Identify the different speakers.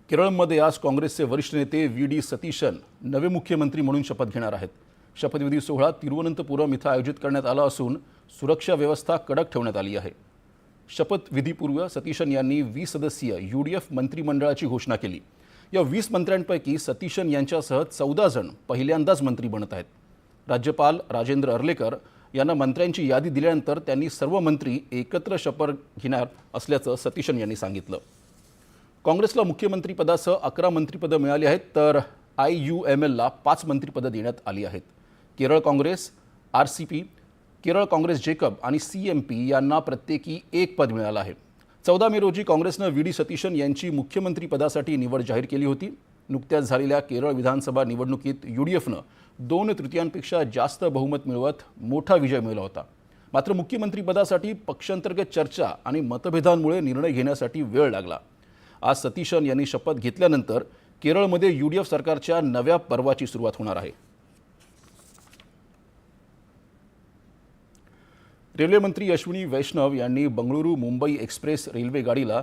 Speaker 1: केरळमध्ये आज काँग्रेसचे वरिष्ठ नेते व्ही.डी. सतीशन नवे मुख्यमंत्री म्हणून शपथ घेणार आहेत। शपथविधी सोहळा तिरुवनंतपुरम इथं आयोजित करण्यात आला असून सुरक्षा व्यवस्था कडक ठेवण्यात आली आहे। शपथविधीपूर्व सतीशन यांनी 20 सदस्यीय यूडीएफ मंत्रिमंडळाची घोषणा केली। या 20 मंत्र्यांपैकी सतीशन यांच्यासह 14 जण पहिल्यांदाच मंत्री बनत आहेत। राज्यपाल राजेंद्र अर्लेकर यांना मंत्र्यांची यादी दिल्यानंतर त्यांनी सर्व मंत्री एकत्र शपथ घेणार असल्याचं सतीशन यांनी सांगितलं। काँग्रेसला मुख्यमंत्रीपदासह 11 मंत्रिपदं मिळाली आहेत, तर IUMLला 5 मंत्रिपदं देण्यात आली आहेत। केरळ काँग्रेस, RCP, केरळ काँग्रेस जेकब आणि CMP यांना प्रत्येकी 1 पद मिळालं आहे। 14 मे रोजी काँग्रेसनं व्ही.डी. सतीशन यांची मुख्यमंत्रीपदासाठी निवड जाहीर केली होती। नुकत्याच झालेल्या केरळ विधानसभा निवडणुकीत UDFनं 2/3पेक्षा जास्त बहुमत मिळवत मोठा विजय मिळवला होता। मात्र मुख्यमंत्रीपदासाठी पक्षांतर्गत चर्चा आणि मतभेदांमुळे निर्णय घेण्यासाठी वेळ लागला। आज सतीशन यांनी शपथ घेतल्यानंतर केरळमध्ये UDF सरकारच्या नव्या पर्वाची सुरुवात होणार आहे। रेल्वे मंत्री अश्विनी वैष्णव यांनी बंगळुरू मुंबई एक्सप्रेस रेल्वे गाडीला